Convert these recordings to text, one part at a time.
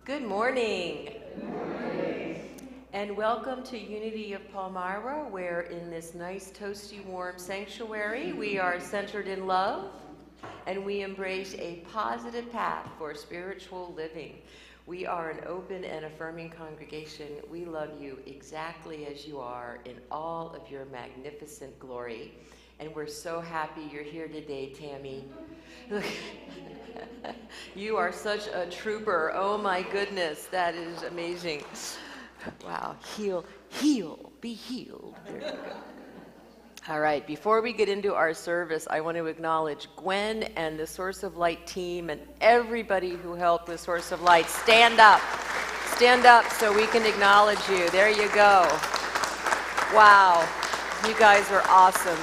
Good morning. And welcome to Unity of Palmyra, where in this nice, toasty, warm sanctuary, we are centered in love and we embrace a positive path for spiritual living. We are an open and affirming congregation. We love you exactly as you are in all of your magnificent glory. And we're so happy you're here today, Tammy. You are such a trooper. Oh my goodness, that is amazing. Wow, heal, be healed. There you go. All right, before we get into our service, I want to acknowledge Gwen and the Source of Light team and everybody who helped with Source of Light. Stand up so we can acknowledge you. There you go. Wow, you guys are awesome.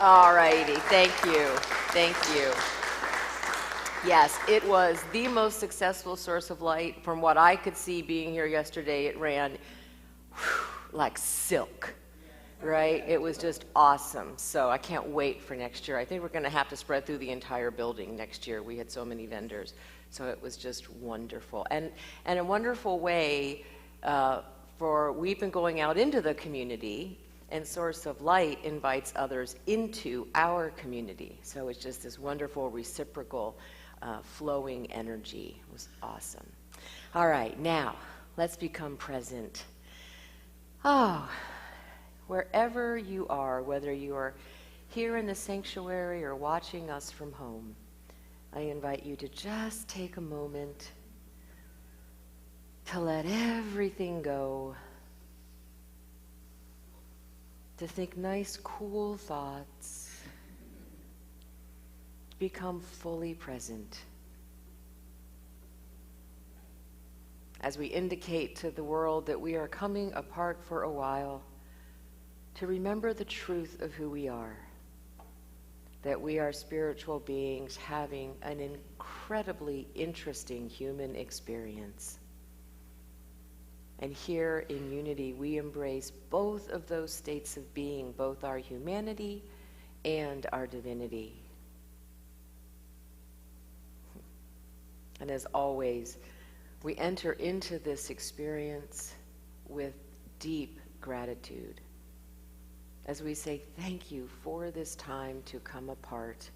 All righty, thank you. Yes, it was the most successful Source of Light. From what I could see being here yesterday, it ran like silk, right? It was just awesome. So I can't wait for next year. I think we're going to have to spread through the entire building next year. We had so many vendors. So it was just wonderful. And a wonderful way we've been going out into the community, and Source of Light invites others into our community. So it's just this wonderful reciprocal flowing energy. It was awesome. All right, now let's become present. Oh, wherever you are, whether you are here in the sanctuary or watching us from home, I invite you to just take a moment to let everything go, to think nice, cool thoughts, become fully present. As we indicate to the world that we are coming apart for a while, to remember the truth of who we are, that we are spiritual beings having an incredibly interesting human experience. And here in Unity, we embrace both of those states of being, both our humanity and our divinity. And as always, we enter into this experience with deep gratitude as we say thank you for this time to come apart.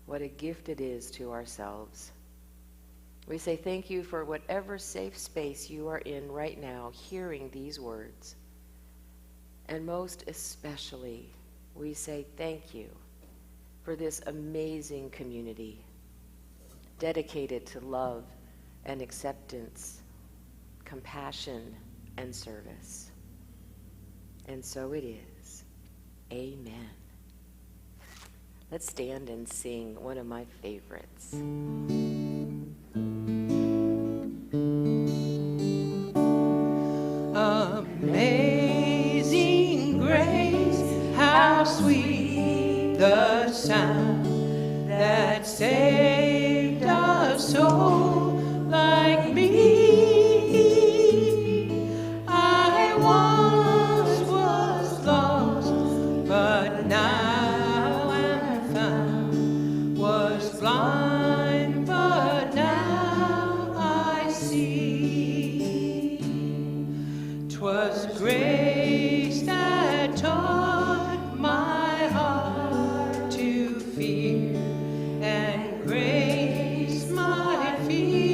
What a gift it is to ourselves. We say thank you for whatever safe space you are in right now, hearing these words. And most especially, we say thank you for this amazing community dedicated to love and acceptance, compassion and service. And so it is. Amen. Let's stand and sing one of my favorites. Amazing grace, how sweet the sound that saved a soul like me. I once was lost, but now am found, was blind, but now I see. 'Twas grace that taught my heart to fear, and grace my fear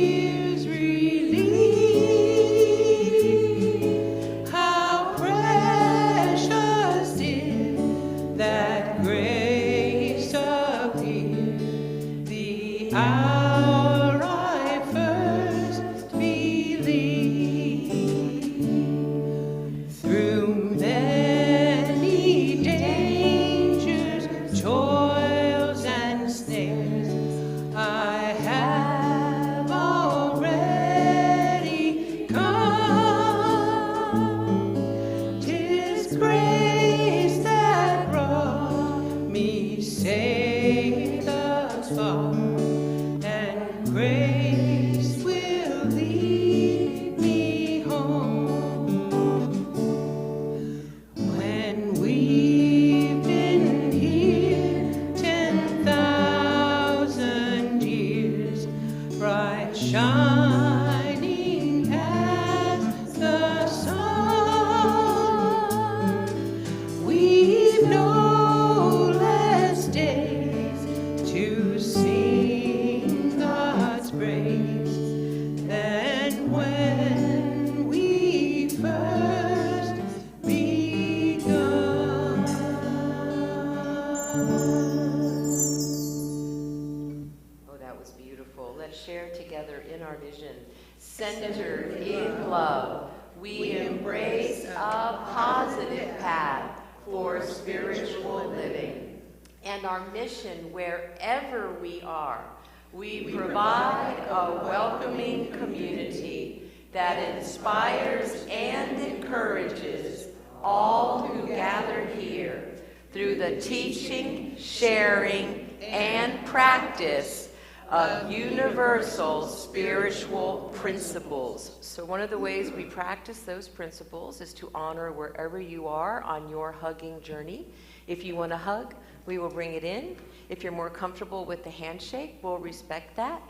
our vision. Centered in love, we embrace a positive path for spiritual living. And our mission, wherever we are, we provide a welcoming community that inspires and encourages all who gather here through the teaching, sharing, and practice of universal spiritual principles. So one of the ways we practice those principles is to honor wherever you are on your hugging journey. If you want to hug, we will bring it in. If you're more comfortable with the handshake, we'll respect that.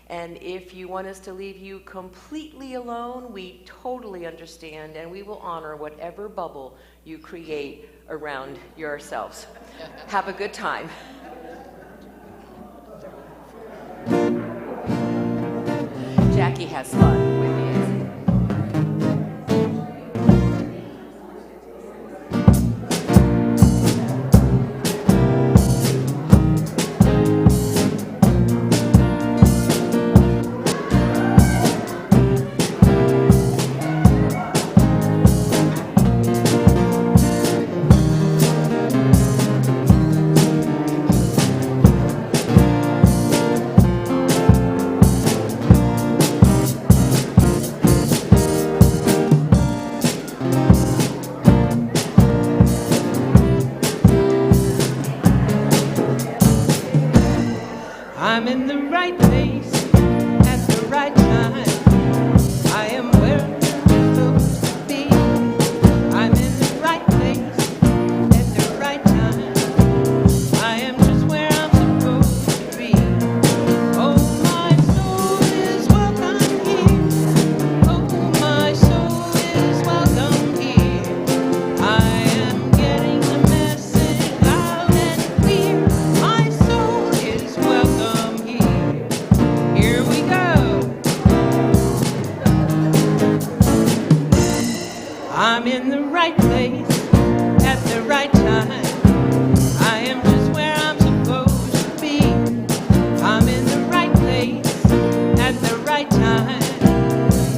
And if you want us to leave you completely alone, we totally understand, and we will honor whatever bubble you create around yourselves. Have a good time. Jackie has fun with the I'm in the right place at the right time. I am where I'm supposed to be. I'm in the right place at the right time. I am just where I'm supposed to be. Oh, my soul is welcome here. Oh, my soul is welcome here. I am getting the message loud and clear. My soul is welcome here. Here we go. I'm in the right place at the right time. I am just where I'm supposed to be. I'm in the right place at the right time.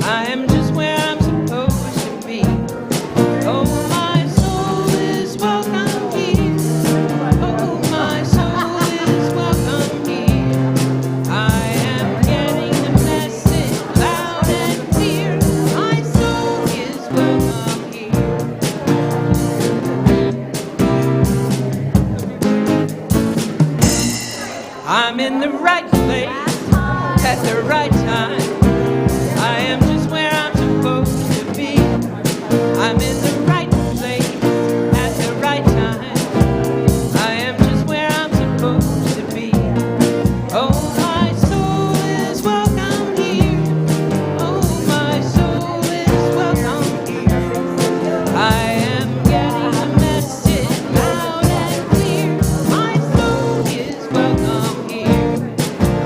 I am just where I'm supposed to be. Oh, my soul is welcome here. Oh, my soul is welcome here. I am getting the message loud and clear. My soul is welcome here. I'm in the right place at the right time. I am just where I'm supposed to be. I'm in the right place at the right time. I am just where I'm supposed to be. Oh, my soul is welcome here. Oh, my soul is welcome here. I am getting the message loud and clear. My soul is welcome here.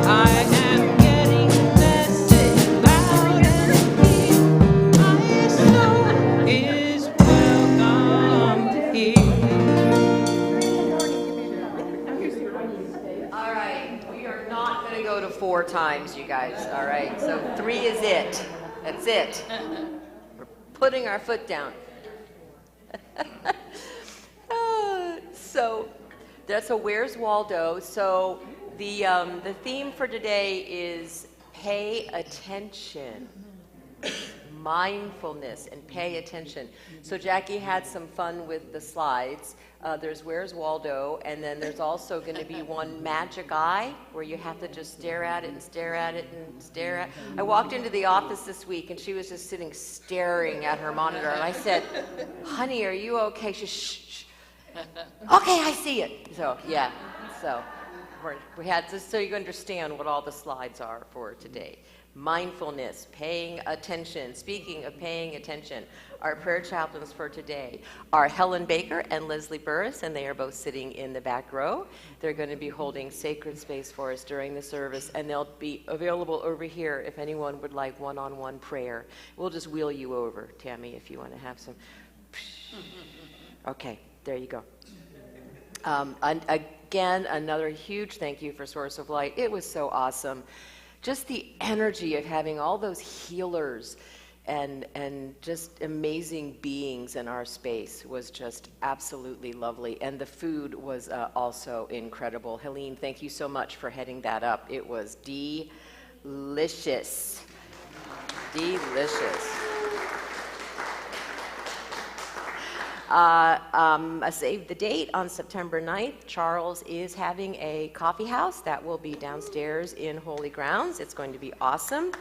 I am getting the message loud and clear. My soul is welcome here. All right, we are not going to go to 4 times, you guys, all right? So 3 is it. That's it. We're putting our foot down. So that's a Where's Waldo? So the theme for today is pay attention. Mindfulness and pay attention. So Jackie had some fun with the slides. There's Where's Waldo, and then there's also going to be one magic eye where you have to just stare at it and stare at it and stare at it. I walked into the office this week and she was just sitting staring at her monitor, and I said, "Honey, are you okay?" She shh. Okay, I see it. So yeah, so we had this so you understand what all the slides are for today. Mindfulness, paying attention. Speaking of paying attention, our prayer chaplains for today are Helen Baker and Leslie Burris, and they are both sitting in the back row. They're going to be holding sacred space for us during the service, and they'll be available over here if anyone would like one-on-one prayer. We'll just wheel you over, Tammy, if you want to have some. Okay, there you go. And again, another huge thank you for Source of Light. It was so awesome just the energy of having all those healers and just amazing beings in our space was just absolutely lovely. And the food was also incredible. Helene, thank you so much for heading that up. It was delicious. Delicious. A save the date on September 9th. Charles is having a coffee house that will be downstairs in Holy Grounds. It's going to be awesome.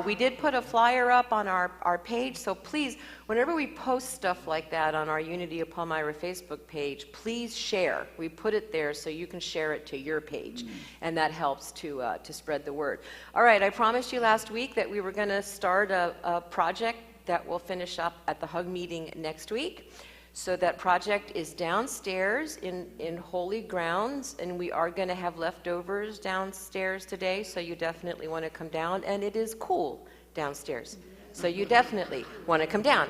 We did put a flyer up on our page, so please, whenever we post stuff like that on our Unity of Palmyra Facebook page, please share. We put it there so you can share it to your page, and that helps to spread the word. All right, I promised you last week that we were going to start a project that will finish up at the Hug meeting next week. So that project is downstairs in Holy Grounds, and we are going to have leftovers downstairs today, so you definitely want to come down. And it is cool downstairs, so you definitely want to come down.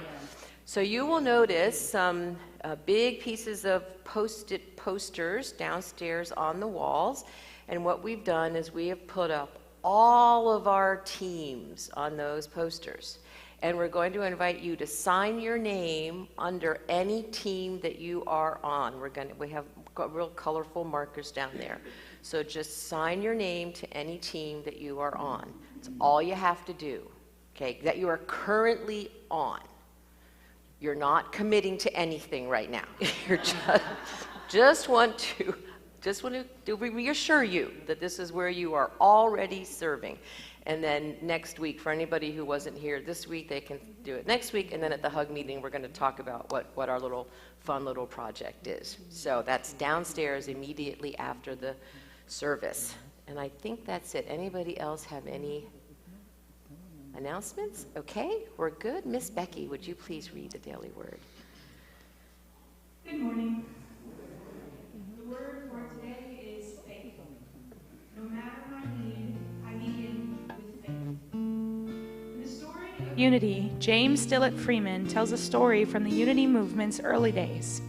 So you will notice some big pieces of post-it posters downstairs on the walls, and what we've done is we have put up all of our teams on those posters. And we're going to invite you to sign your name under any team that you are on. We have got real colorful markers down there. So just sign your name to any team that you are on. It's all you have to do, okay, that you are currently on. You're not committing to anything right now. You're just want to reassure you that this is where you are already serving. And then next week, for anybody who wasn't here this week, they can do it next week. And then at the Hug meeting, we're going to talk about what our fun little project is. So that's downstairs immediately after the service. And I think that's it. Anybody else have any announcements? Okay, we're good. Miss Becky, would you please read the daily word? Good morning. The word for today is faith. No matter my need, I begin with faith. In the story of Unity, James Stillett Freeman tells a story from the Unity movement's early days.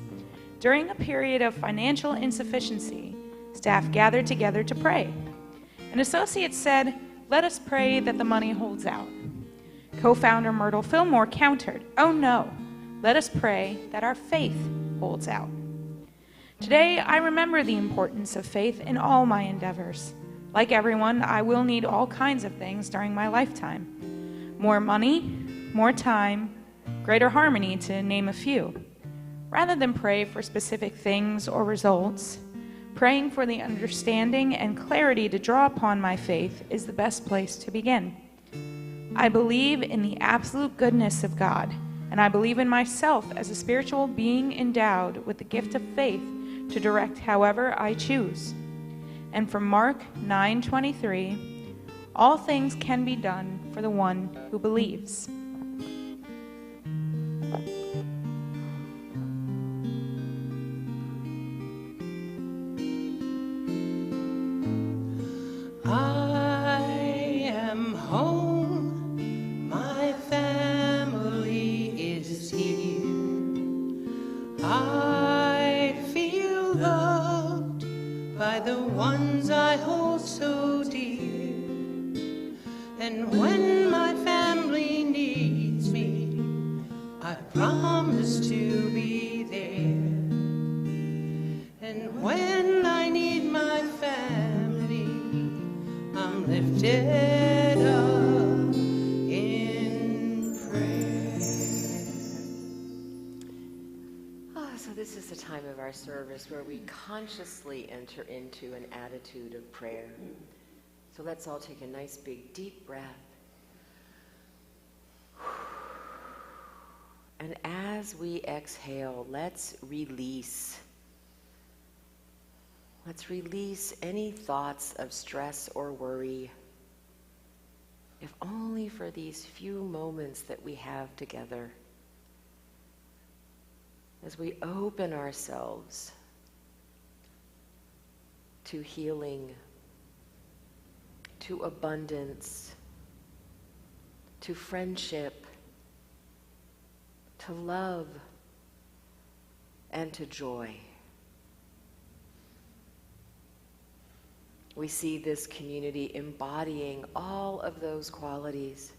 During a period of financial insufficiency, staff gathered together to pray. An associate said, "Let us pray that the money holds out." Co-founder Myrtle Fillmore countered, "Oh no, let us pray that our faith holds out." Today, I remember the importance of faith in all my endeavors. Like everyone, I will need all kinds of things during my lifetime. More money, more time, greater harmony, to name a few. Rather than pray for specific things or results, praying for the understanding and clarity to draw upon my faith is the best place to begin. I believe in the absolute goodness of God, and I believe in myself as a spiritual being endowed with the gift of faith to direct however I choose. And from Mark 9:23, all things can be done for the one who believes. I am home, my family is here. I feel loved by the ones I hold so dear. And when my family needs me, I promise to be there. And when I need my family, I'm lifted up in prayer. So this is the time of our service where we consciously enter into an attitude of prayer. So let's all take a nice big deep breath. And as we exhale, let's release. Let's release any thoughts of stress or worry, if only for these few moments that we have together. As we open ourselves to healing, to abundance, to friendship, to love, and to joy. We see this community embodying all of those qualities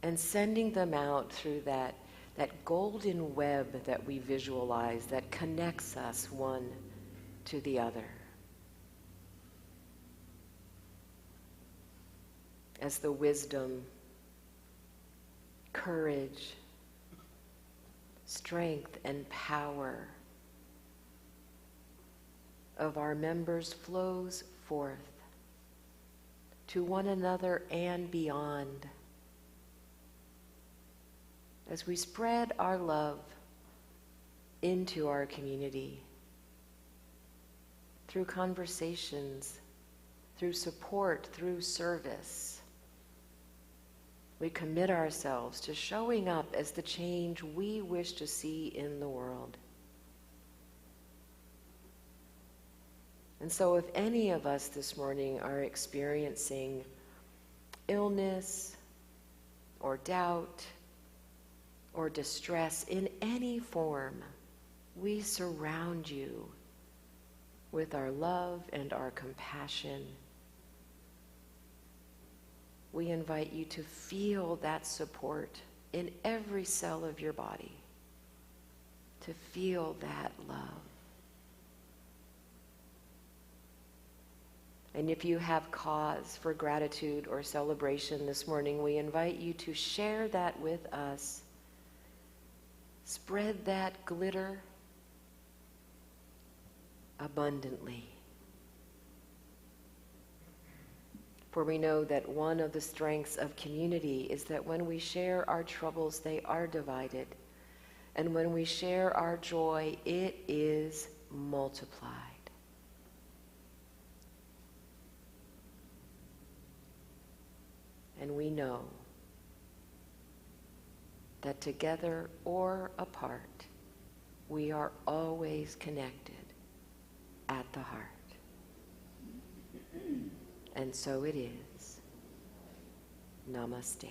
and sending them out through that golden web that we visualize that connects us one to the other. As the wisdom, courage, strength, and power of our members flows forth to one another and beyond, as we spread our love into our community through conversations, through support, through service. We commit ourselves to showing up as the change we wish to see in the world. And so if any of us this morning are experiencing illness or doubt or distress in any form, we surround you with our love and our compassion. We invite you to feel that support in every cell of your body, to feel that love. And if you have cause for gratitude or celebration this morning, we invite you to share that with us. Spread that glitter abundantly. For we know that one of the strengths of community is that when we share our troubles, they are divided. And when we share our joy, it is multiplied. And we know that together or apart, we are always connected at the heart. And so it is. Namaste.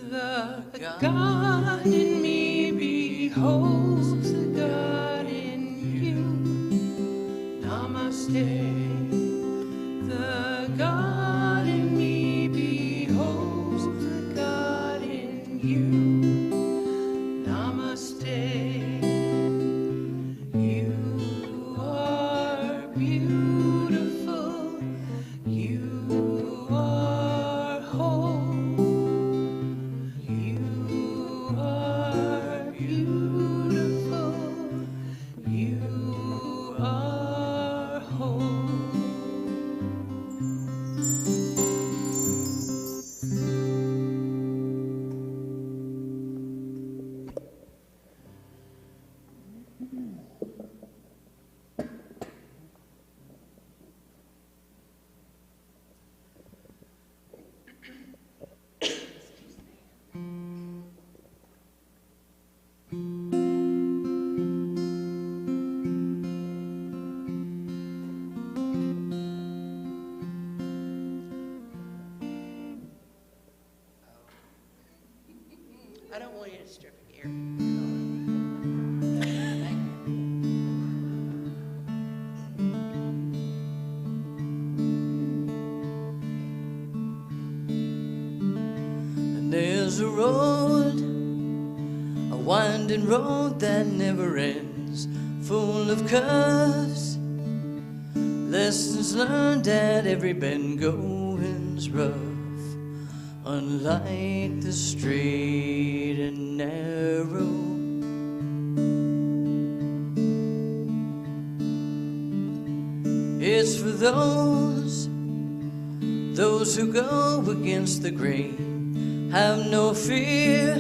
The God in me beholds the God in you. Namaste. The God in me beholds the God in you. Namaste. You are beautiful. You are whole. You are beautiful. You are whole. I don't want you to strip it here. And there's a road, a winding road that never ends, full of curves, lessons learned at every bend, going's rough. Unlike the straight and narrow, it's for those who go against the grain, have no fear,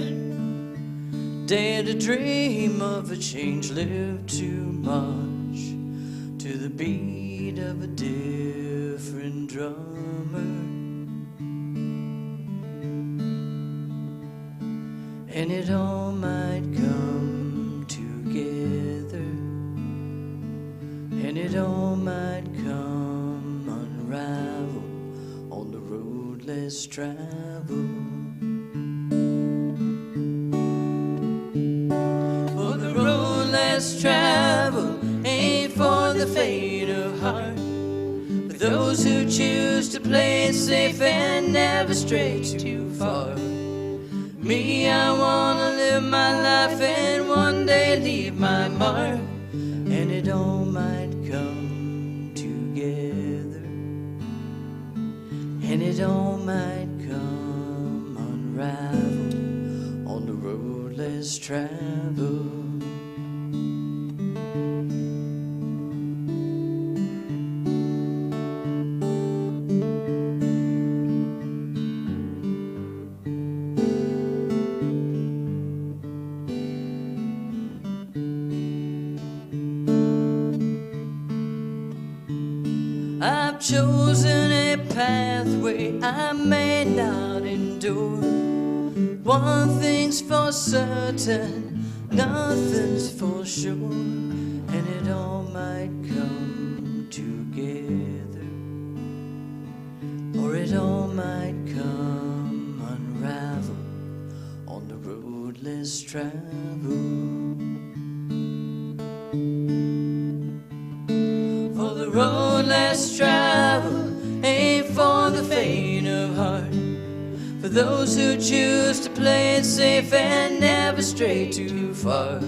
dare to dream of a change, live too much to the beat of a different drummer. And it all might come together, and it all might come unravel on the road less traveled. For the road less traveled ain't for the faint of heart, but those who choose to play it safe and never stray too far. Me, I wanna live my life and one day leave my mark, and it all might come together, and it all might come unraveled on the road less traveled. I've chosen a pathway I may not endure. One thing's for certain, nothing's for sure, and it all might come together, or it all might come unraveled on the road less traveled. For the road less traveled ain't for the faint of heart, for those who choose to play it safe and never stray too far.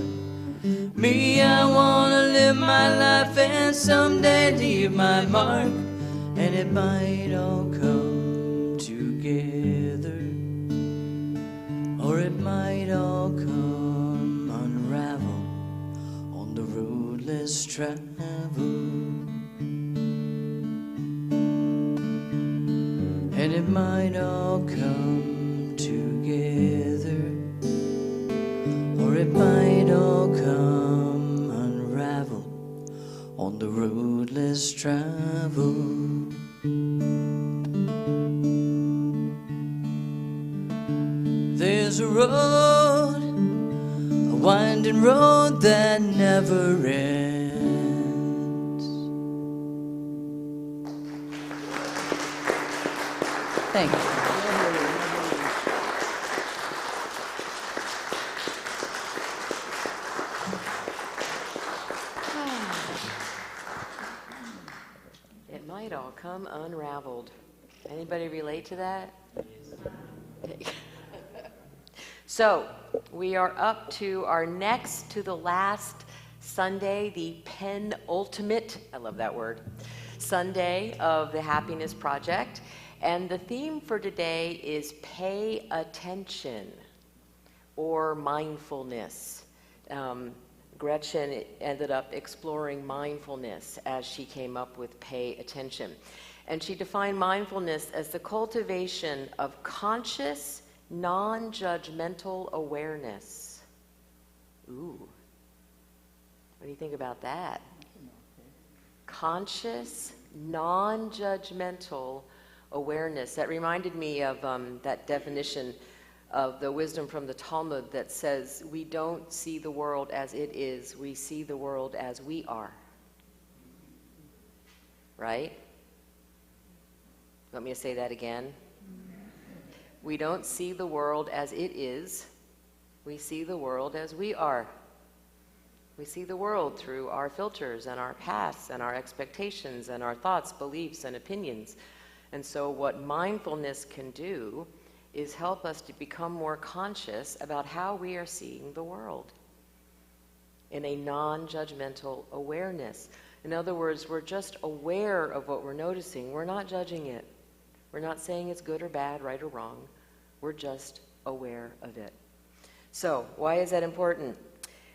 Me, I wanna live my life and someday leave my mark, and it might all come together, or it might all come unraveled on the road less traveled. And it might all come together, or it might all come unraveled on the road less traveled. There's a road, a winding road that never ends. Thank you. It might all come unraveled. Anybody relate to that? So, we are up to our next to the last Sunday, the penultimate, I love that word, Sunday of the Happiness Project. And the theme for today is pay attention, or mindfulness. Gretchen ended up exploring mindfulness as she came up with pay attention. And she defined mindfulness as the cultivation of conscious, non-judgmental awareness. Ooh, what do you think about that? Conscious, non-judgmental awareness. That reminded me of that definition of the wisdom from the Talmud that says, we don't see the world as it is, we see the world as we are. Right? Want me to say that again? We don't see the world as it is, we see the world as we are. We see the world through our filters and our pasts and our expectations and our thoughts, beliefs, and opinions. And so what mindfulness can do is help us to become more conscious about how we are seeing the world in a non-judgmental awareness. In other words, we're just aware of what we're noticing. We're not judging it. We're not saying it's good or bad, right or wrong. We're just aware of it. So, why is that important?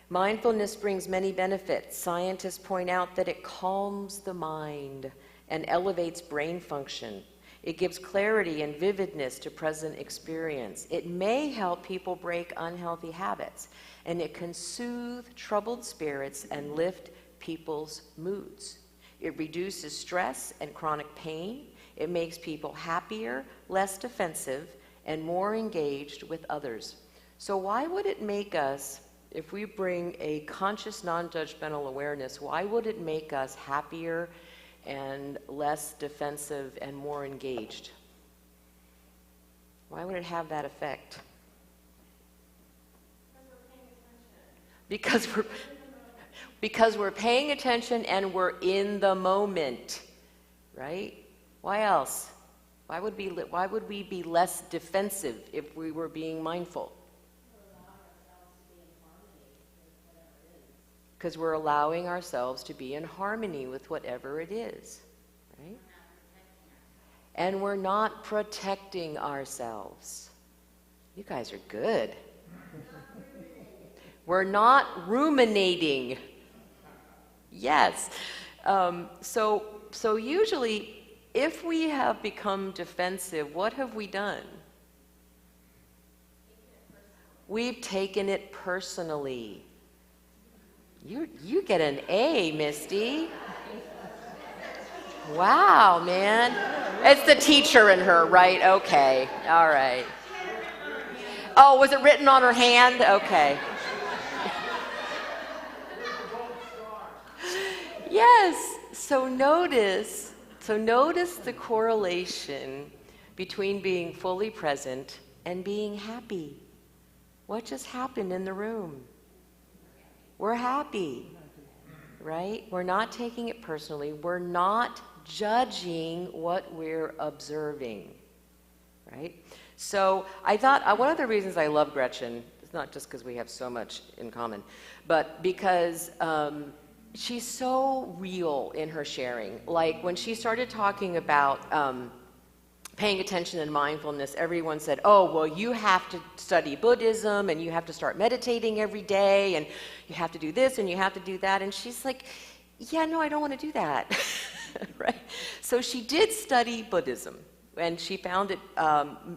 Mindfulness brings many benefits. Scientists point out that it calms the mind and elevates brain function. It gives clarity and vividness to present experience. It may help people break unhealthy habits, and it can soothe troubled spirits and lift people's moods. It reduces stress and chronic pain. It makes people happier, less defensive, and more engaged with others. So why would it make us, if we bring a conscious, non-judgmental awareness, why would it make us happier and less defensive and more engaged? Why would it have that effect? Because we're paying attention and we're in the moment, right? Why else? Why would we be less defensive if we were being mindful? Because we're allowing ourselves to be in harmony with whatever it is, right? And we're not protecting ourselves. You guys are good. We're not ruminating. Yes. So usually, if we have become defensive, what have we done? We've taken it personally. You get an A, Misty. Wow, man. It's the teacher in her, right? Okay. All right. Oh, was it written on her hand? Okay. Yes. So notice the correlation between being fully present and being happy. What just happened in the room? We're happy, right? We're not taking it personally. We're not judging what we're observing, right? So I thought one of the reasons I love Gretchen, it's not just because we have so much in common, but because she's so real in her sharing. Like when she started talking about paying attention and mindfulness, everyone said, oh, well, you have to study Buddhism and you have to start meditating every day and you have to do this and you have to do that. And she's like, yeah, no, I don't want to do that. Right? So she did study Buddhism and she found it,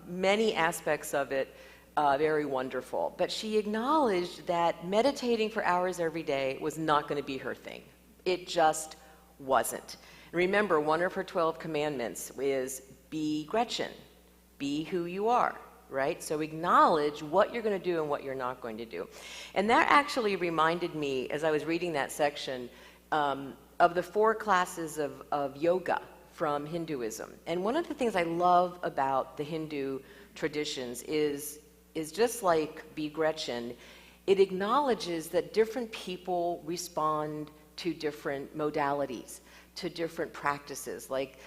many aspects of it, very wonderful. But she acknowledged that meditating for hours every day was not going to be her thing. It just wasn't. Remember, one of her 12 commandments is be Gretchen, be who you are, right? So acknowledge what you're going to do and what you're not going to do. And that actually reminded me, as I was reading that section, of the 4 classes of yoga from Hinduism. And one of the things I love about the Hindu traditions is just like Be Gretchen, it acknowledges that different people respond to different modalities, to different practices. Like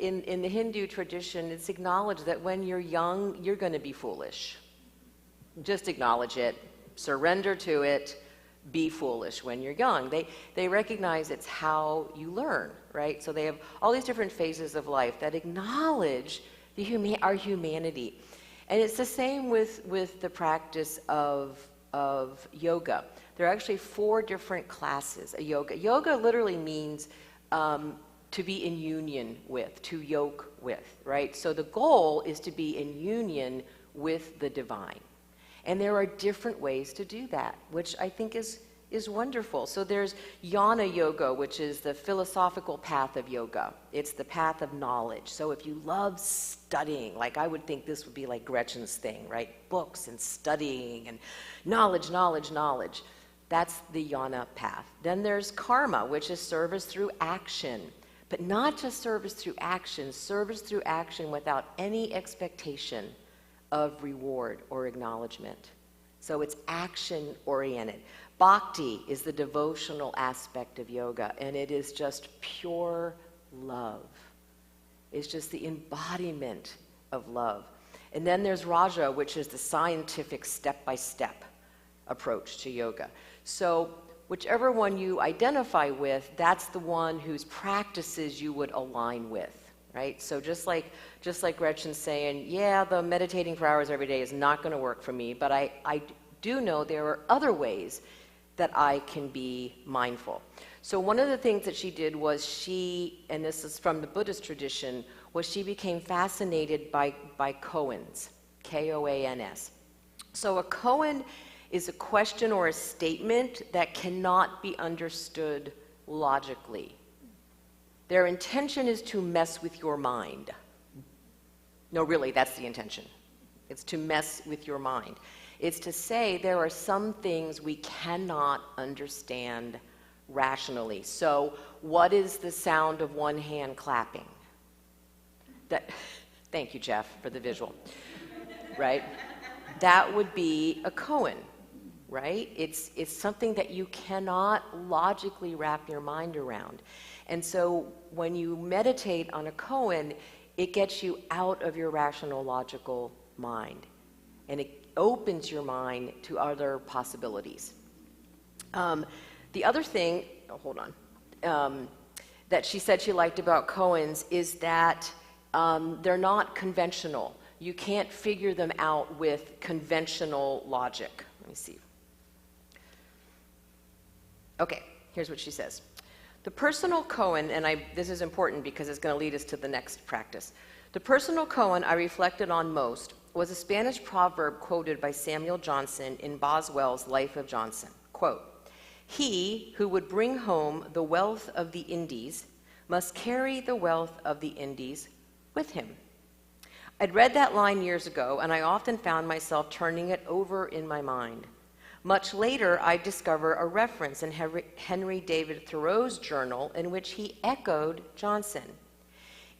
in the Hindu tradition, it's acknowledged that when you're young, you're going to be foolish. Just acknowledge it, surrender to it, be foolish when you're young. They recognize it's how you learn, right? So they have all these different phases of life that acknowledge our humanity. And it's the same with the practice of yoga. There are actually 4 different classes of yoga. Yoga literally means to be in union with, to yoke with, right? So the goal is to be in union with the divine. And there are different ways to do that, which I think is wonderful. So there's Jnana Yoga, which is the philosophical path of yoga. It's the path of knowledge. So if you love studying, like I would think this would be like Gretchen's thing, right? Books and studying and knowledge. That's the Jnana path. Then there's Karma, which is service through action. But not just service through action without any expectation of reward or acknowledgement. So it's action-oriented. Bhakti is the devotional aspect of yoga, and it is just pure love. It's just the embodiment of love. And then there's Raja, which is the scientific step-by-step approach to yoga. So whichever one you identify with, that's the one whose practices you would align with. Right? So just like Gretchen's saying, yeah, the meditating for hours every day is not going to work for me, but I do know there are other ways that I can be mindful. So one of the things that she did was and this is from the Buddhist tradition, was she became fascinated by koans, K-O-A-N-S. So a koan is a question or a statement that cannot be understood logically. Their intention is to mess with your mind. No, really, that's the intention. It's to mess with your mind. It's to say there are some things we cannot understand rationally. So what is the sound of one hand clapping? Thank you, Jeff, for the visual. right? That would be a koan, right? It's something that you cannot logically wrap your mind around. And so when you meditate on a koan, it gets you out of your rational, logical mind. And it opens your mind to other possibilities. The other thing, that she said she liked about koans is that they're not conventional. You can't figure them out with conventional logic. Let me see. Okay, here's what she says. The personal koan, and this is important because it's going to lead us to the next practice. The personal koan I reflected on most was a Spanish proverb quoted by Samuel Johnson in Boswell's Life of Johnson. Quote, "He who would bring home the wealth of the Indies must carry the wealth of the Indies with him." I'd read that line years ago, and I often found myself turning it over in my mind. Much later, I discover a reference in Henry David Thoreau's journal in which he echoed Johnson.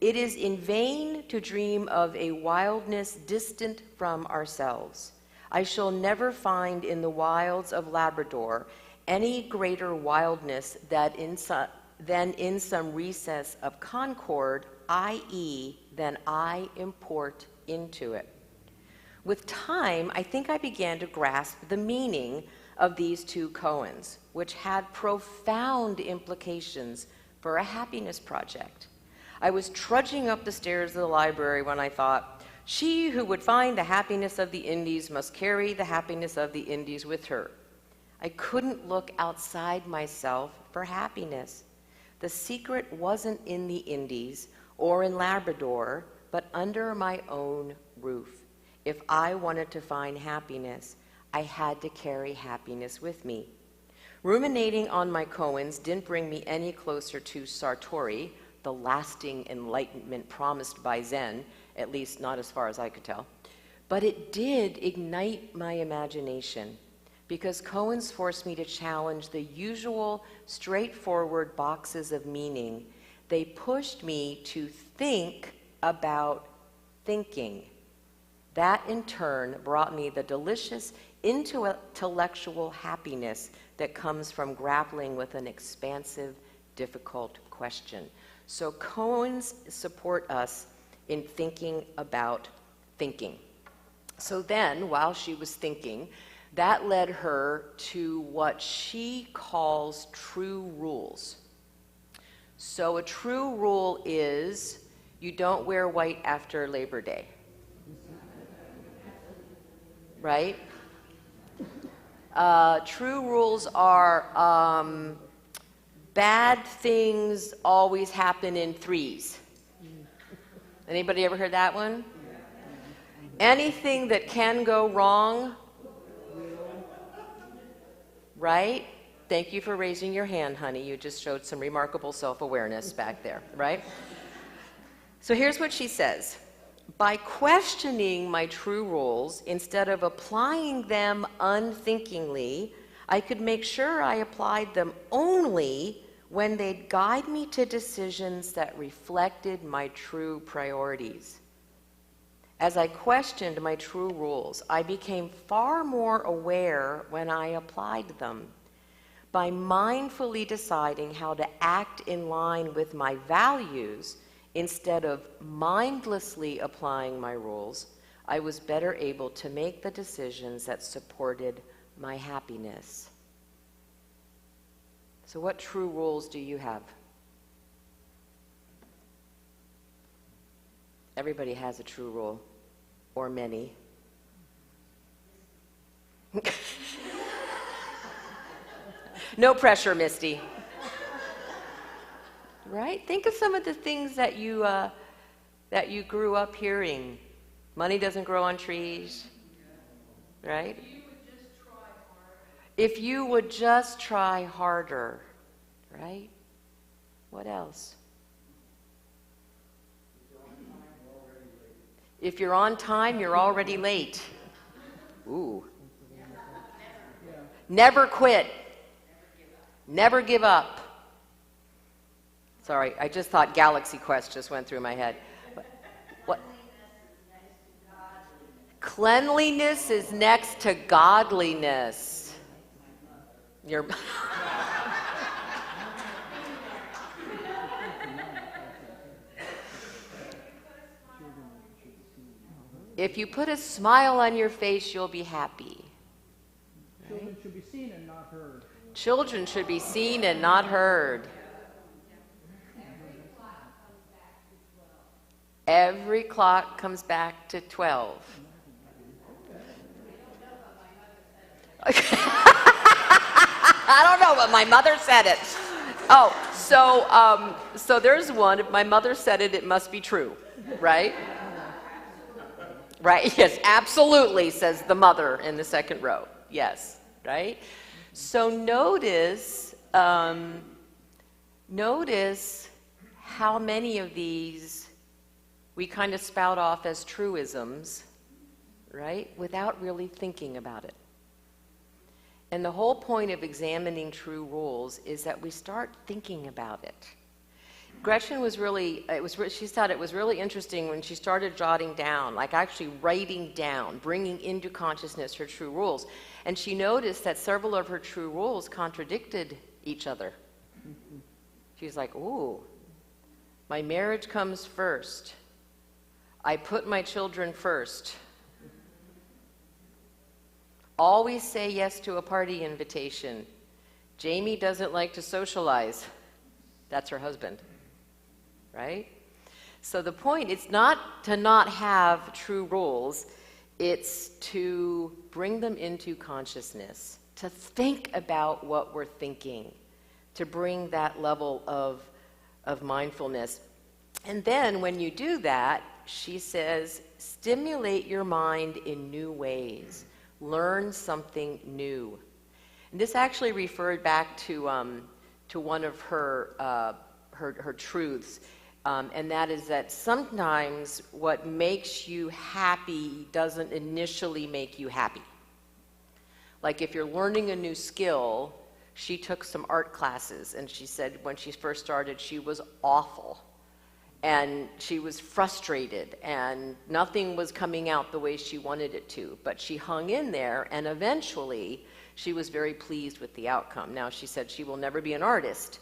"It is in vain to dream of a wildness distant from ourselves. I shall never find in the wilds of Labrador any greater wildness than in some recess of Concord, i.e., than I import into it." With time, I think I began to grasp the meaning of these two koans, which had profound implications for a happiness project. I was trudging up the stairs of the library when I thought, "She who would find the happiness of the Indies must carry the happiness of the Indies with her." I couldn't look outside myself for happiness. The secret wasn't in the Indies or in Labrador, but under my own roof. If I wanted to find happiness, I had to carry happiness with me. Ruminating on my koans didn't bring me any closer to Sartori, the lasting enlightenment promised by Zen, at least not as far as I could tell. But it did ignite my imagination, because koans forced me to challenge the usual straightforward boxes of meaning. They pushed me to think about thinking. That, in turn, brought me the delicious intellectual happiness that comes from grappling with an expansive, difficult question. So koans support us in thinking about thinking. So then, while she was thinking, that led her to what she calls true rules. So a true rule is you don't wear white after Labor Day. Right? True rules are bad things always happen in threes. Anybody ever heard that one? Anything that can go wrong, right? Thank you for raising your hand, honey. You just showed some remarkable self-awareness back there, right? So here's what she says. By questioning my true rules, instead of applying them unthinkingly, I could make sure I applied them only when they'd guide me to decisions that reflected my true priorities. As I questioned my true rules, I became far more aware when I applied them. By mindfully deciding how to act in line with my values, instead of mindlessly applying my rules, I was better able to make the decisions that supported my happiness. So what true rules do you have? Everybody has a true rule, or many. No pressure, Misty. Right? Think of some of the things that you grew up hearing. Money doesn't grow on trees. Right? If you would just try harder. Right? What else? If you're on time, you're already late. Ooh. Never quit. Never give up. Sorry, I just thought Galaxy Quest just went through my head. What? Cleanliness is next to godliness. Your If you put a smile on your face, you'll be happy. Children should be seen and not heard. Children should be seen and not heard. Every clock comes back to 12. I don't know, but my mother said it. Oh, so there's one. If my mother said it, it must be true, right? Right, yes, absolutely, says the mother in the second row. Yes, right? So notice how many of these we kind of spout off as truisms, right, without really thinking about it. And the whole point of examining true rules is that we start thinking about it. Gretchen was she thought it was really interesting when she started jotting down, like actually writing down, bringing into consciousness her true rules. And she noticed that several of her true rules contradicted each other. She's like, ooh, my marriage comes first. I put my children first. Always say yes to a party invitation. Jamie doesn't like to socialize. That's her husband, right? So the point is not to not have true rules, it's to bring them into consciousness, to think about what we're thinking, to bring that level of mindfulness. And then when you do that, she says, stimulate your mind in new ways. Learn something new. And this actually referred back to one of her truths, and that is that sometimes what makes you happy doesn't initially make you happy. Like if you're learning a new skill, she took some art classes, and she said when she first started, she was awful. And she was frustrated, and nothing was coming out the way she wanted it to. But she hung in there, and eventually she was very pleased with the outcome. Now, she said she will never be an artist,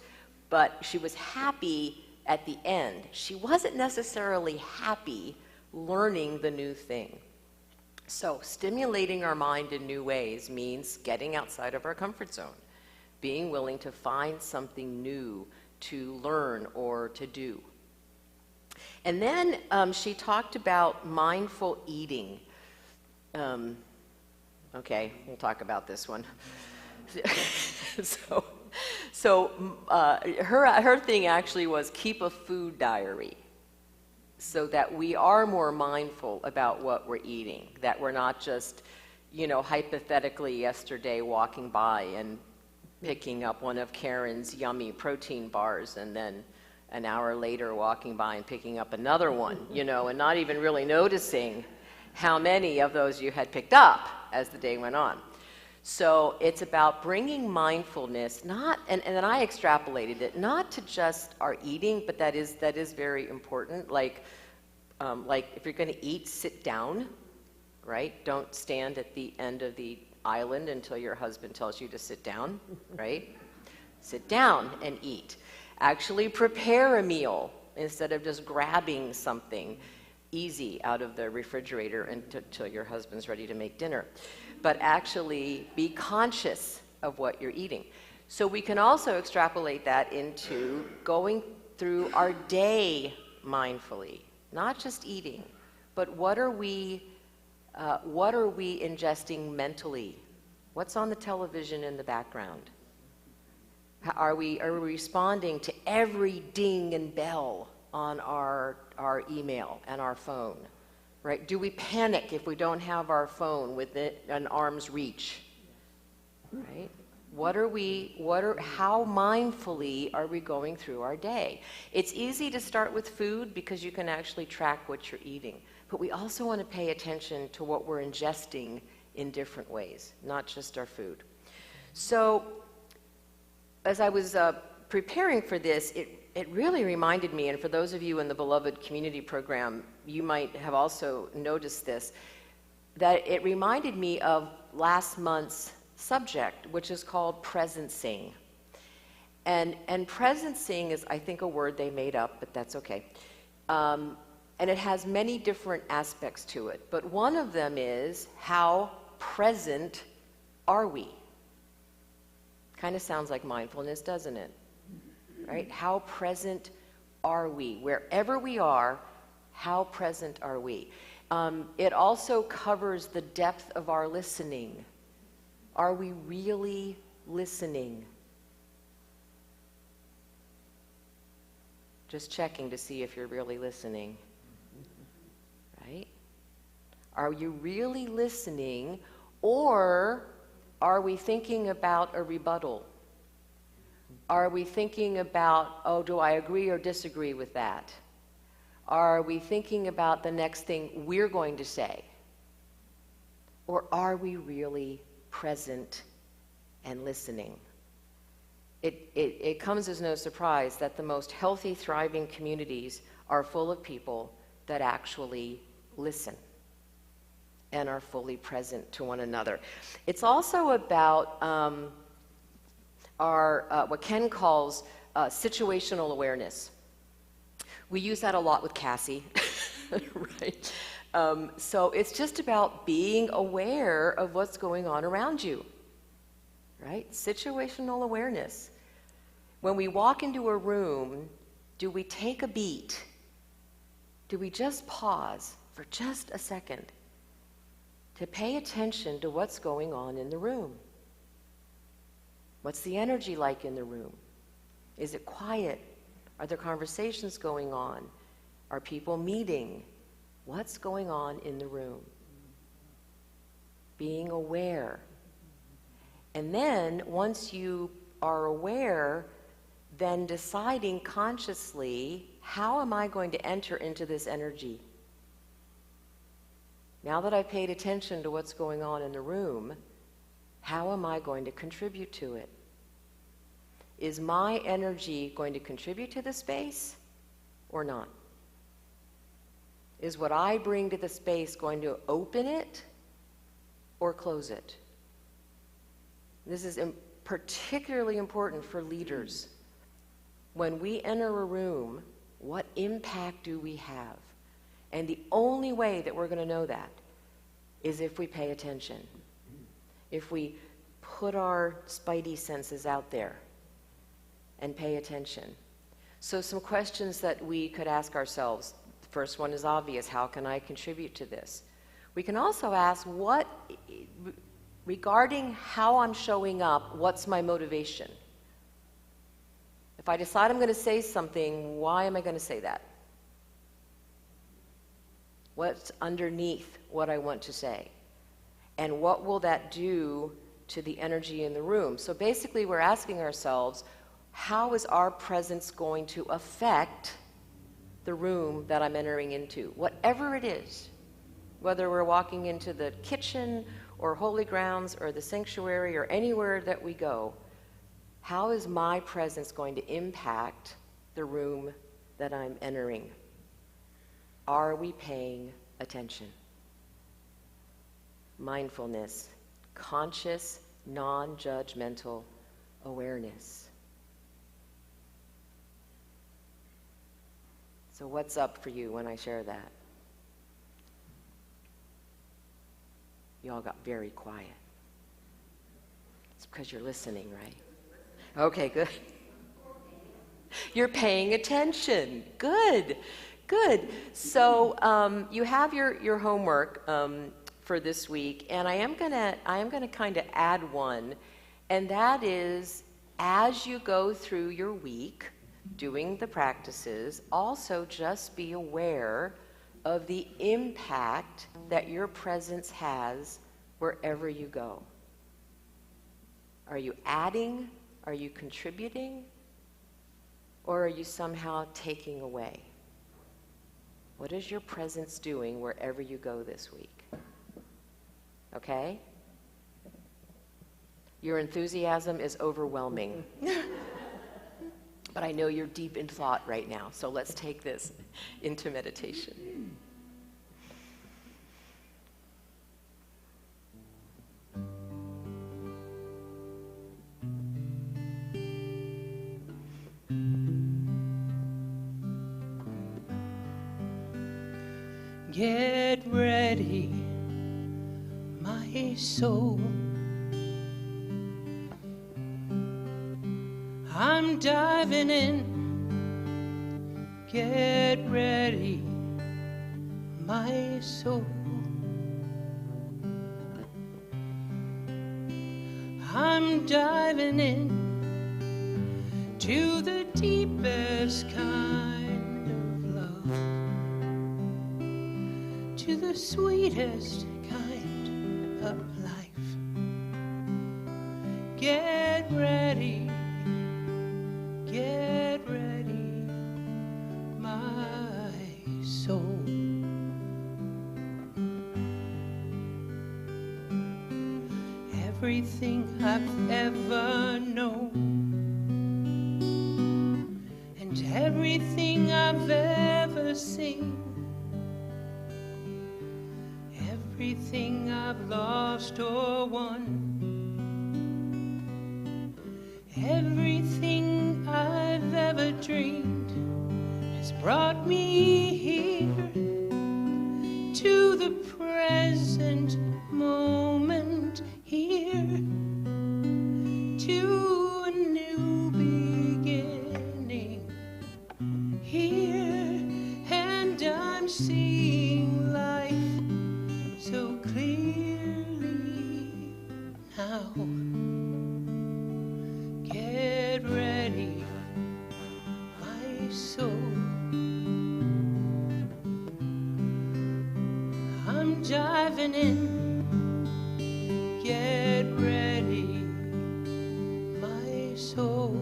but she was happy at the end. She wasn't necessarily happy learning the new thing. So stimulating our mind in new ways means getting outside of our comfort zone, being willing to find something new to learn or to do. And then she talked about mindful eating. Okay, we'll talk about this one. Her thing actually was keep a food diary so that we are more mindful about what we're eating, that we're not just, hypothetically yesterday walking by and picking up one of Karen's yummy protein bars and then an hour later walking by and picking up another one, and not even really noticing how many of those you had picked up as the day went on. So it's about bringing mindfulness, and then I extrapolated it, not to just our eating, but that is very important. Like if you're going to eat, sit down, right? Don't stand at the end of the island until your husband tells you to sit down, right? Sit down and eat. Actually prepare a meal instead of just grabbing something easy out of the refrigerator until your husband's ready to make dinner. But actually be conscious of what you're eating. So we can also extrapolate that into going through our day mindfully, not just eating, but what are we ingesting mentally? What's on the television in the background? Are we responding to every ding and bell on our email and our phone, right? Do we panic if we don't have our phone within an arm's reach, right? How mindfully are we going through our day? It's easy to start with food because you can actually track what you're eating, but we also want to pay attention to what we're ingesting in different ways, not just our food. So, as I was preparing for this, it really reminded me, and for those of you in the Beloved Community Program, you might have also noticed this. that it reminded me of last month's subject, which is called presencing. And presencing is, I think, a word they made up, but that's okay. And it has many different aspects to it. But one of them is, how present are we? Kind of sounds like mindfulness, doesn't it? Right? How present are we? Wherever we are, how present are we? It also covers the depth of our listening. Are we really listening? Just checking to see if you're really listening. Right? Are you really listening, or are we thinking about a rebuttal? Are we thinking about, oh, do I agree or disagree with that? Are we thinking about the next thing we're going to say? Or are we really present and listening? It comes as no surprise that the most healthy, thriving communities are full of people that actually listen and are fully present to one another. It's also about what Ken calls situational awareness. We use that a lot with Cassie, right? So it's just about being aware of what's going on around you, right? Situational awareness. When we walk into a room, do we take a beat? Do we just pause for just a second to pay attention to what's going on in the room? What's the energy like in the room? Is it quiet? Are there conversations going on? Are people meeting? What's going on in the room? Being aware. And then, once you are aware, then deciding consciously, how am I going to enter into this energy? Now that I've paid attention to what's going on in the room, how am I going to contribute to it? Is my energy going to contribute to the space or not? Is what I bring to the space going to open it or close it? This is particularly important for leaders. When we enter a room, what impact do we have? And the only way that we're going to know that is if we pay attention. If we put our spidey senses out there and pay attention. So some questions that we could ask ourselves. The first one is obvious. How can I contribute to this? We can also ask, regarding how I'm showing up, what's my motivation? If I decide I'm going to say something, why am I going to say that? What's underneath what I want to say? And what will that do to the energy in the room? So basically we're asking ourselves, how is our presence going to affect the room that I'm entering into? Whatever it is, whether we're walking into the kitchen or holy grounds or the sanctuary or anywhere that we go, how is my presence going to impact the room that I'm entering? Are we paying attention? Mindfulness, conscious, non-judgmental awareness. So what's up for you when I share that? You all got very quiet. It's because you're listening, right? Okay, good. You're paying attention. Good, good. So you have your homework for this week, and I am gonna kind of add one, and that is, as you go through your week doing the practices, also just be aware of the impact that your presence has wherever you go. Are you adding? Are you contributing? Or are you somehow taking away? What is your presence doing wherever you go this week? Okay? Your enthusiasm is overwhelming. But I know you're deep in thought right now, so let's take this into meditation. Get ready, my soul. I'm diving in. Get ready, my soul. I'm diving in to the deepest kind of love, to the sweetest kind of life. Get ready, my soul. Everything I've ever known and everything I've ever seen, everything I've lost or won, everything I've ever dreamed has brought me here to the present moment, here to a new beginning, here, and I'm seeing life so clearly now. Get ready, my soul. I'm diving in. Get ready, my soul.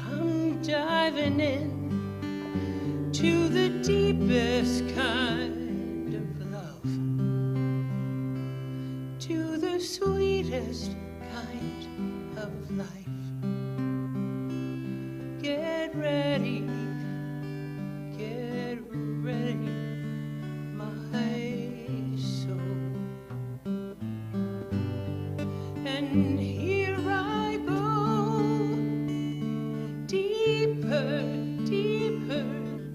I'm diving in to the deepest kind of love, to the sweetest kind of life. Get ready, my soul. And here I go, deeper, deeper,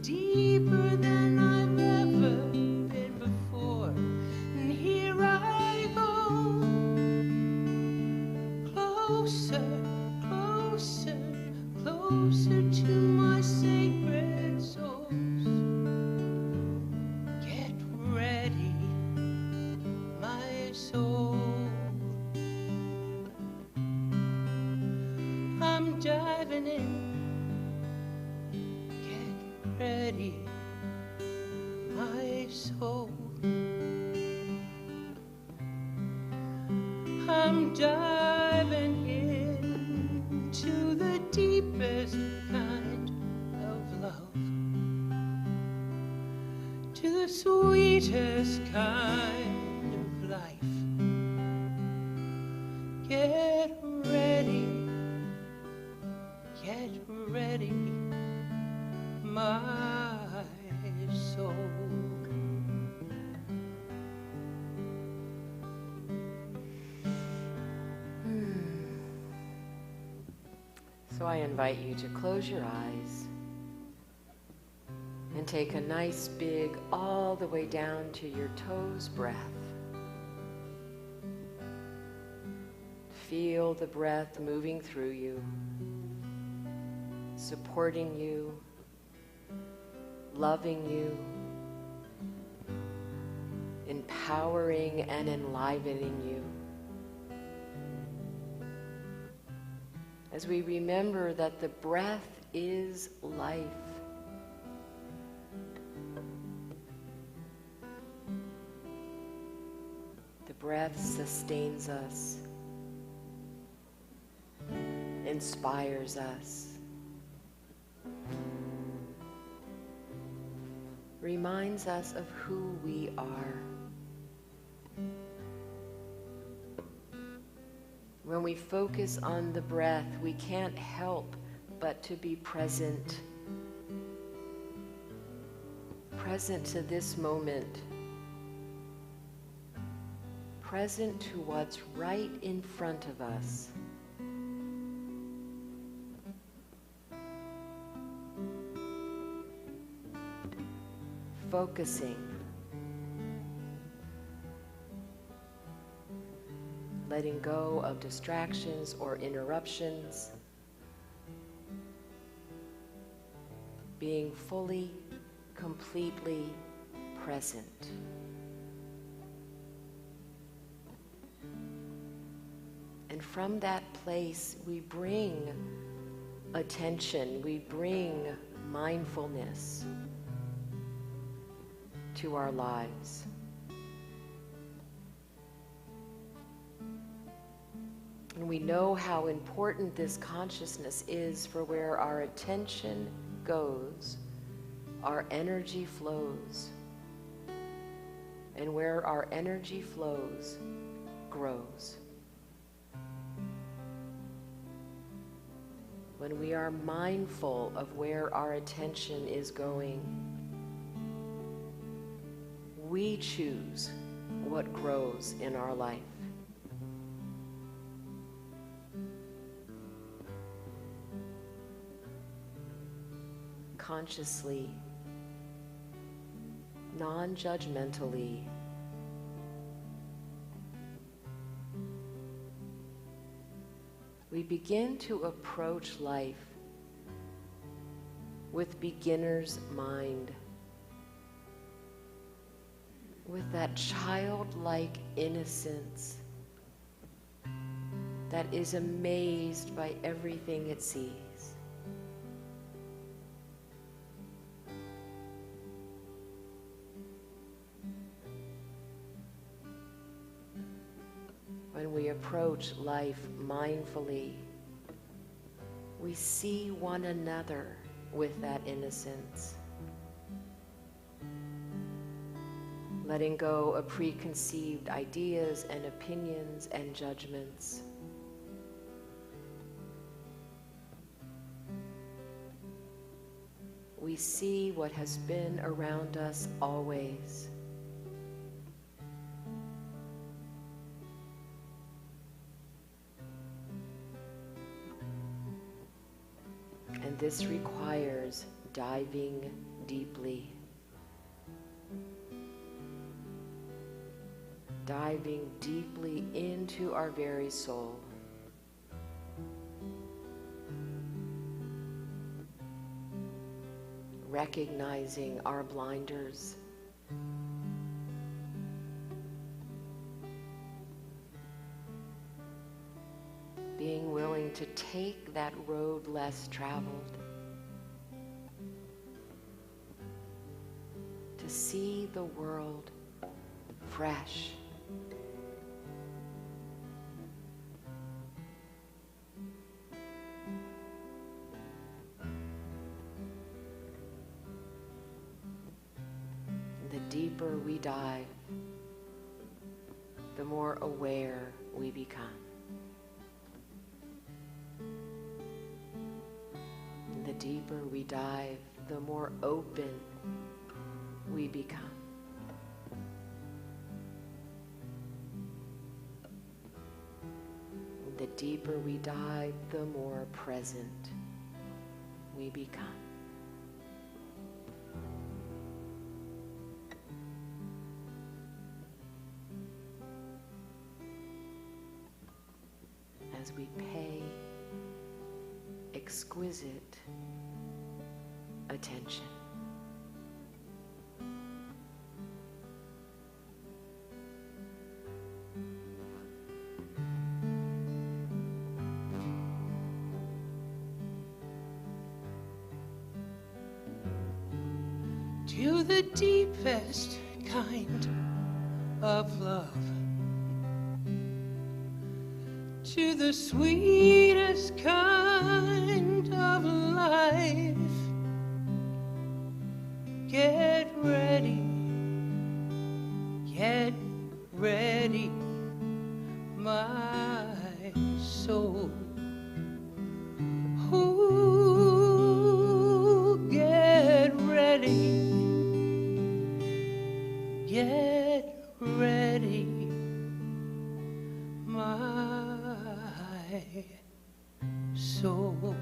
deeper than I've ever been before. And here I go, closer, closer, closer to my sacred source. Get ready, my soul. I'm diving in. Get ready, my soul. I'm diving in to the deepest kind of love, to the sweetest kind of life. Get ready, my soul. So I invite you to close your eyes and take a nice big all the way down to your toes breath. Feel the breath moving through you, supporting you, loving you, empowering and enlivening you. As we remember that the breath is life. The breath sustains us, inspires us, reminds us of who we are. When we focus on the breath, we can't help but to be present. Present to this moment. Present to what's right in front of us. focusing, letting go of distractions or interruptions, being fully, completely present. And from that place, we bring attention, we bring mindfulness to our lives. And we know how important this consciousness is, for where our attention goes, our energy flows. And where our energy flows, grows. When we are mindful of where our attention is going, we choose what grows in our life. Consciously, non-judgmentally, we begin to approach life with beginner's mind, with that childlike innocence that is amazed by everything it sees. When we approach life mindfully, we see one another with that innocence, letting go of preconceived ideas and opinions and judgments. We see what has been around us always. And this requires diving deeply. Diving deeply into our very soul. Recognizing our blinders. Being willing to take that road less traveled. To see the world fresh. The deeper we dive, the more aware we become. The deeper we dive, the more open we become. The deeper we dive, the more present we become. As we pay exquisite attention. To the deepest kind of love, to the sweetest kind of life. Get ready, my soul. Ooh, get ready, my soul.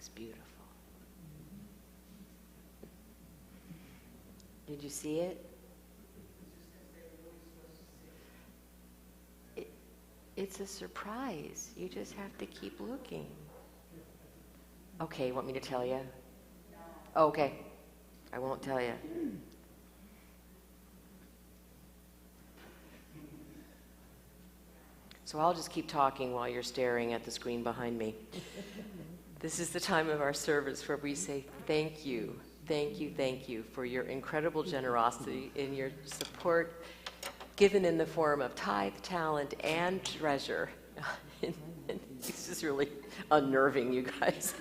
was beautiful. Did you see it? It's a surprise. You just have to keep looking. Okay, want me to tell you? Okay, I won't tell you. So I'll just keep talking while you're staring at the screen behind me. This is the time of our service where we say thank you, thank you, thank you for your incredible generosity and your support given in the form of tithe, talent, and treasure. It's just really unnerving, you guys.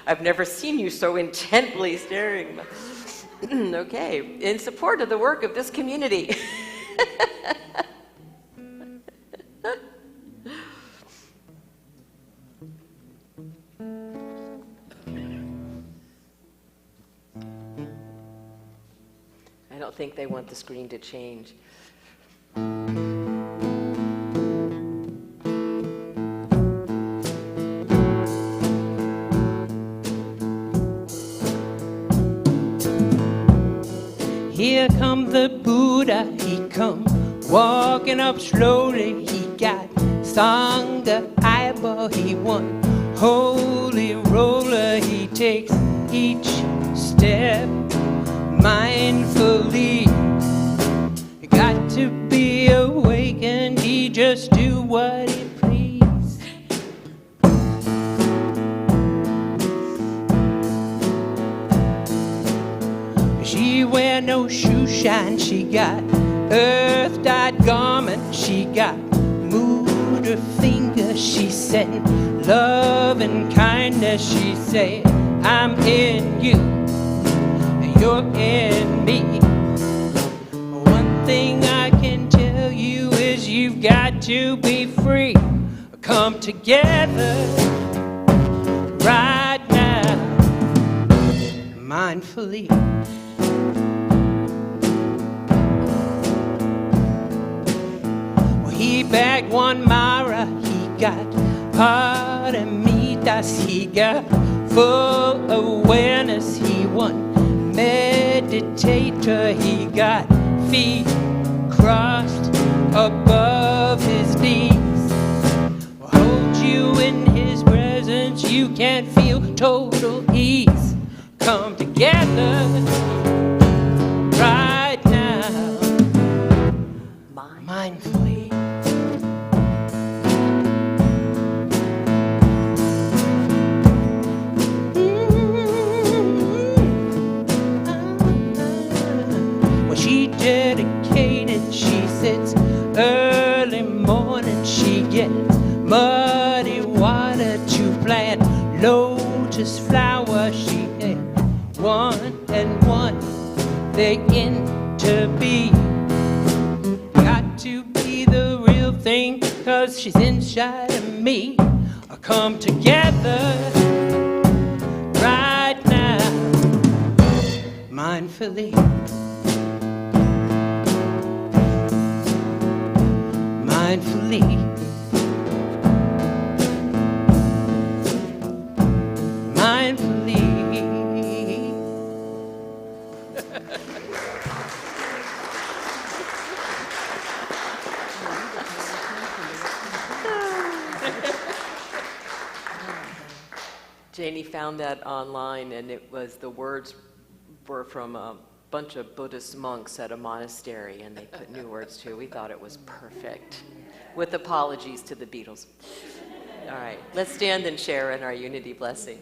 I've never seen you so intently staring. Okay, in support of the work of this community. I don't think they want the screen to change. Here come the Buddha, he come walking up slowly. He got Sangha eyeball, he one holy roller. He takes each step mindfully. Got to be awakened, he just do what he please. She wear no shoe shine, she got earth-dyed garment, she got moved her finger, she said love and kindness, she said I'm in you and you're in me. One thing I can tell you is you've got to be free. Come together right now, mindfully. He bagged one Mara, he got Paramitas, he got full awareness, he one meditator, he got feet crossed above his knees. Hold you in his presence, you can feel total ease. Come together right now, mindfully. Dedicated, she sits early morning, she gets muddy water to plant lotus flowers. She had one and one begin to be. Got to be the real thing, 'cause she's inside of me. I come together right now, mindfully. Mindfully, mindfully. Janie found that online, and it was the words were from a bunch of Buddhist monks at a monastery, and they put new words to it. We thought it was perfect. With apologies to the Beatles. All right, let's stand and share in our unity blessing.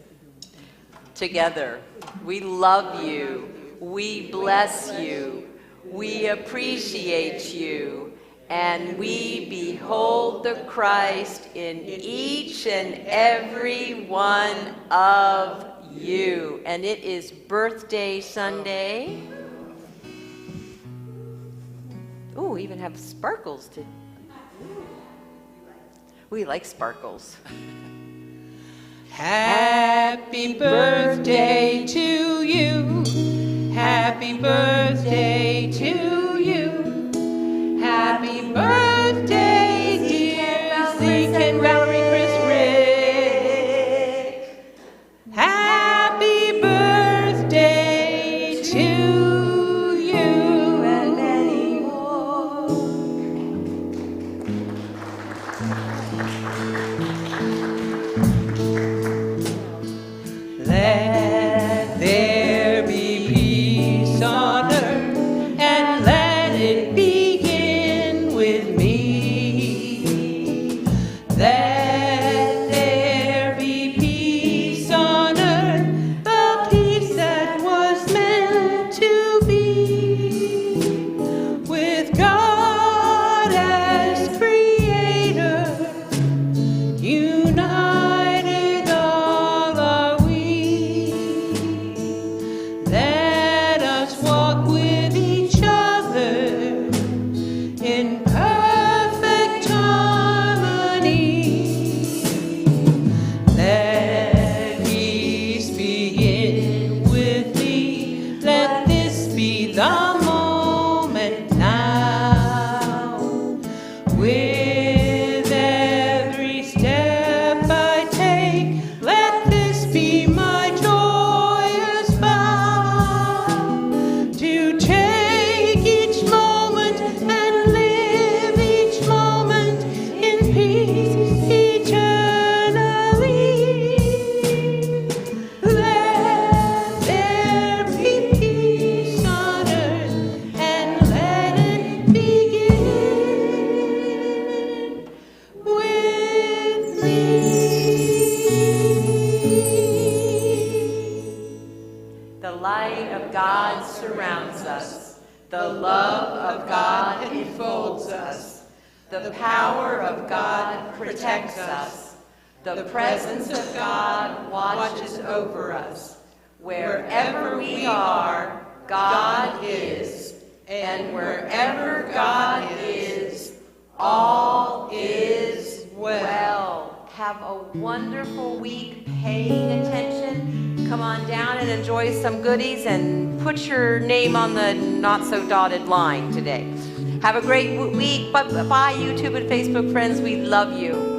Together, we love you, we bless you, we appreciate you, and we behold the Christ in each and every one of you. And it is birthday Sunday. Oh, we even have sparkles to. We like sparkles. Happy birthday to you. Happy birthday to you. Happy birthday, dear Zeke and Valerie. the moment now. With every step I take, let this be my joyous vow, to take each moment and live each moment in peace eternally. Let there be peace on earth, and let it begin with me. The light of God surrounds us. The love of God enfolds us. The power of God protects us. The presence of God watches over us. Wherever we are, God is. And wherever God is, all is well. Have a wonderful week paying attention. Come on down and enjoy some goodies and put your name on the not so dotted line today. Have a great week. Bye, YouTube and Facebook friends. We love you.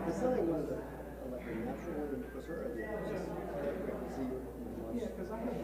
It's not like one of the, like a natural one, because her idea was just, see, Yeah, because I had